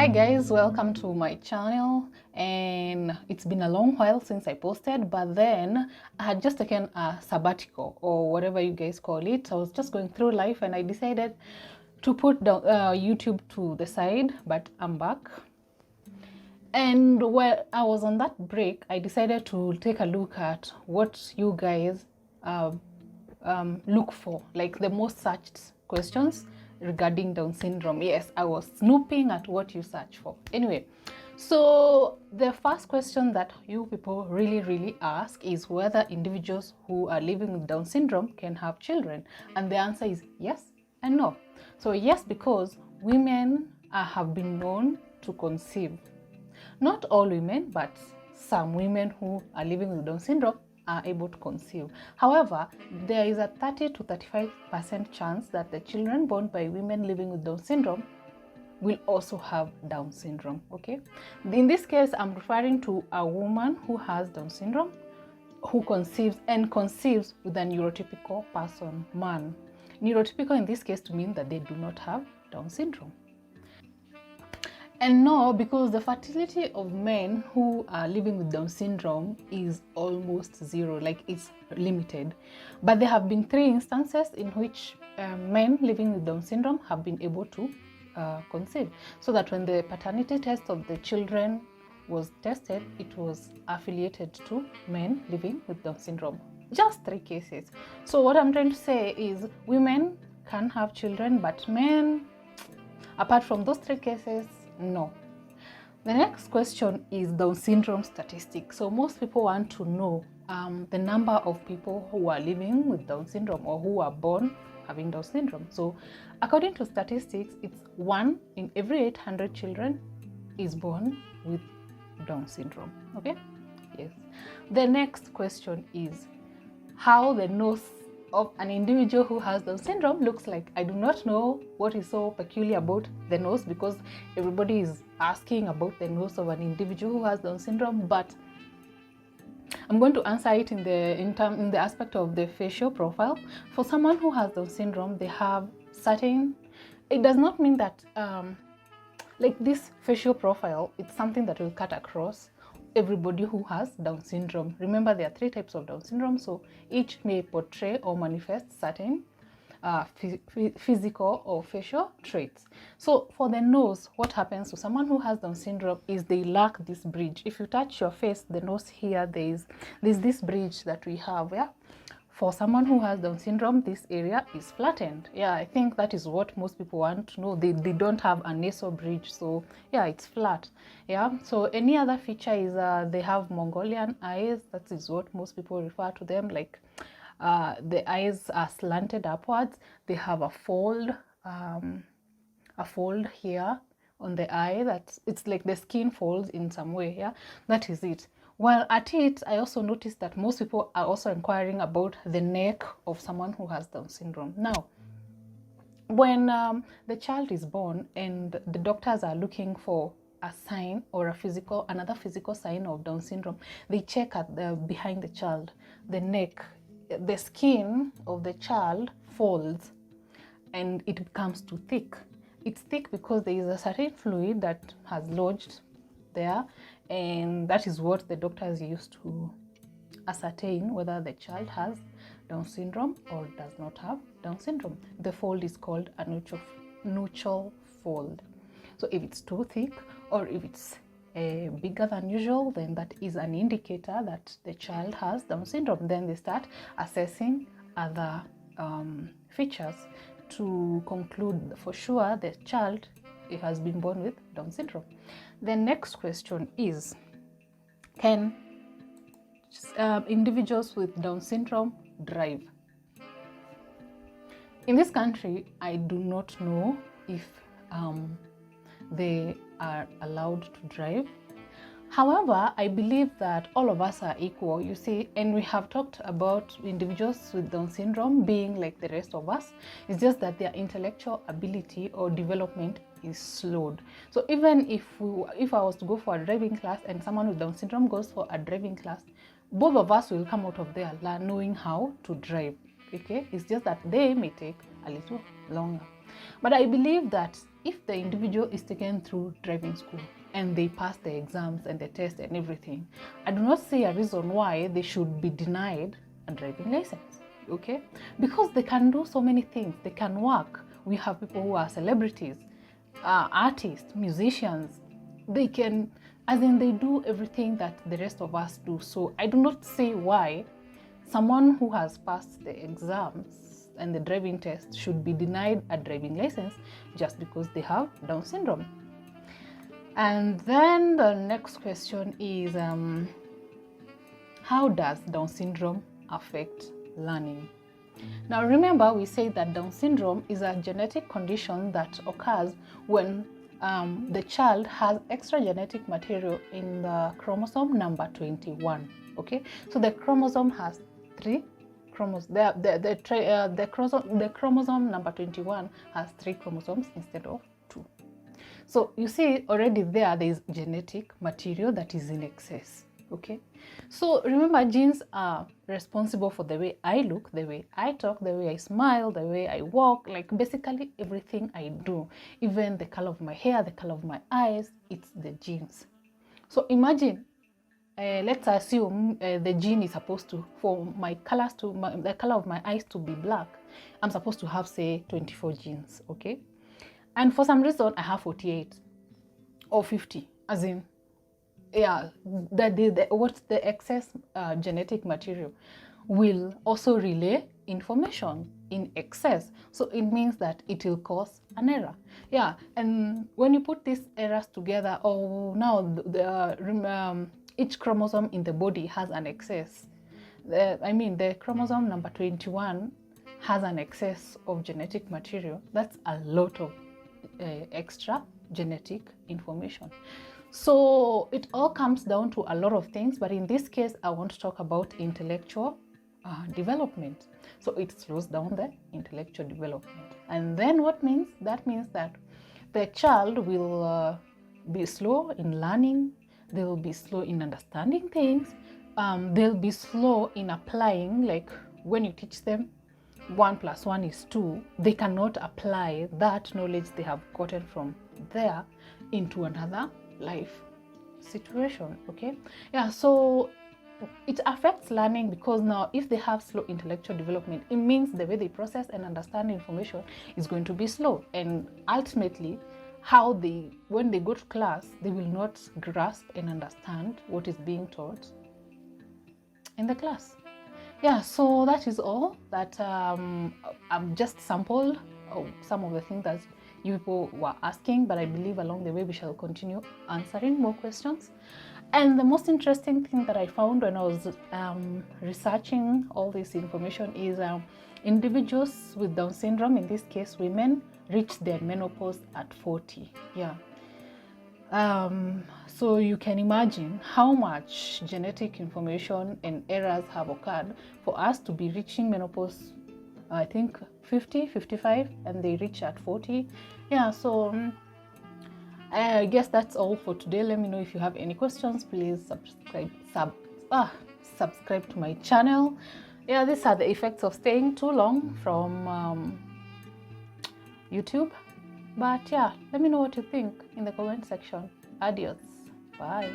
Hi guys, welcome to my channel, and it's been a long while since I posted, but then I had just taken a sabbatical or whatever you guys call it. I was just going through life and I decided to put down YouTube to the side, but I'm back. And while I was on that break, I decided to take a look at what you guys look for, like the most searched questions regarding Down syndrome. Yes, I was snooping at what you search for. Anyway, so the first question that you people really ask is whether individuals who are living with Down syndrome can have children. And the answer is yes and no. So yes, because women have been known to conceive. Not all women, but some women who are living with Down syndrome are able to conceive. However, there is a 30 to 35% chance that the children born by women living with Down syndrome will also have Down syndrome, okay? In this case, I'm referring to a woman who has Down syndrome, who conceives with a neurotypical person, man. Neurotypical in this case to mean that they do not have Down syndrome. And no, because the fertility of men who are living with Down syndrome is almost zero, like it's limited. But there have been 3 instances in which men living with Down syndrome have been able to conceive. So that when the paternity test of the children was tested, it was affiliated to men living with Down syndrome. Just 3 cases. So what I'm trying to say is women can have children, but men, apart from those 3 cases, no. The next question is Down syndrome statistics. So most people want to know the number of people who are living with Down syndrome or who are born having Down syndrome. So according to statistics, it's 1 in every 800 children is born with Down syndrome. Okay? Yes. The next question is how the nose of an individual who has Down syndrome looks like. I do not know what is so peculiar about the nose, because everybody is asking about the nose of an individual who has Down syndrome, but I'm going to answer it in the aspect of the facial profile. For someone who has Down syndrome, they have certain, it does not mean that like this facial profile, it's something that will cut across everybody who has Down syndrome. Remember, there are 3 types of Down syndrome, so each may portray or manifest certain physical or facial traits. So for the nose, what happens to someone who has Down syndrome is they lack this bridge. If you touch your face, the nose here, there's this bridge that we have. Yeah. For someone who has Down syndrome, this area is flattened. Yeah, I think that is what most people want to know. They don't have a nasal bridge, so yeah, it's flat. Yeah, so any other feature is they have Mongolian eyes. That is what most people refer to them, like the eyes are slanted upwards. They have a fold here on the eye, that it's like the skin folds in some way. Yeah, that is it. While at it, I also noticed that most people are also inquiring about the neck of someone who has Down syndrome. Now, when the child is born and the doctors are looking for a sign or another physical sign of Down syndrome, they check at behind the child, the neck, the skin of the child folds and it becomes too thick. It's thick because there is a certain fluid that has lodged there, and that is what the doctors use to ascertain whether the child has Down syndrome or does not have Down syndrome. The fold is called a nuchal fold. So if it's too thick or if it's bigger than usual, then that is an indicator that the child has Down syndrome. Then they start assessing other features to conclude for sure the child has been born with Down syndrome. The next question is, can individuals with Down syndrome drive? In this country, I do not know if they are allowed to drive. However, I believe that all of us are equal, you see, and we have talked about individuals with Down syndrome being like the rest of us. It's just that their intellectual ability or development is slowed. So even if I was to go for a driving class and someone with Down syndrome goes for a driving class, both of us will come out of there knowing how to drive. Okay, it's just that they may take a little longer. But I believe that if the individual is taken through driving school and they pass the exams and the test and everything, I do not see a reason why they should be denied a driving license, okay? Because they can do so many things. They can work. We have people who are celebrities, artists, musicians. They can, as in, they do everything that the rest of us do. So I do not see why someone who has passed the exams and the driving test should be denied a driving license just because they have Down syndrome. And then the next question is, how does Down syndrome affect learning? Now remember, we say that Down syndrome is a genetic condition that occurs when the child has extra genetic material in the chromosome number 21. Okay, so the chromosome has three chromosomes. The chromosome number 21 has 3 chromosomes instead of 2. So you see already there is genetic material that is in excess. Okay, so remember, genes are responsible for the way I look, the way I talk, the way I smile, the way I walk, like basically everything I do, even the color of my hair, the color of my eyes, it's the genes. So imagine, let's assume the gene is supposed to, for my colors to, the color of my eyes to be black, I'm supposed to have, say, 24 genes, okay? And for some reason, I have 48 or 50, as in, yeah, what's the excess genetic material will also relay information in excess. So it means that it will cause an error. Yeah, and when you put these errors together, each chromosome in the body has an excess. The chromosome number 21 has an excess of genetic material. That's a lot of extra genetic information. So it all comes down to a lot of things, but in this case, I want to talk about intellectual development. So it slows down the intellectual development. And then what means? That means that the child will be slow in learning, they will be slow in understanding things, they'll be slow in applying, like when you teach them 1 + 1 is 2, they cannot apply that knowledge they have gotten from there into another life situation. Okay, yeah, so it affects learning because now if they have slow intellectual development, it means the way they process and understand information is going to be slow, and ultimately when they go to class, they will not grasp and understand what is being taught in the class. Yeah, so that is all that I've just sampled some of the things that you people were asking, but I believe along the way we shall continue answering more questions. And the most interesting thing that I found when I was researching all this information is individuals with Down syndrome, in this case women, reach their menopause at 40. Yeah. So you can imagine how much genetic information and errors have occurred for us to be reaching menopause, I think 50, 55, and they reach at 40. Yeah, so I guess that's all for today. Let me know if you have any questions. Please subscribe to my channel. Yeah, these are the effects of staying too long from YouTube. But yeah, let me know what you think in the comment section. Adios. Bye.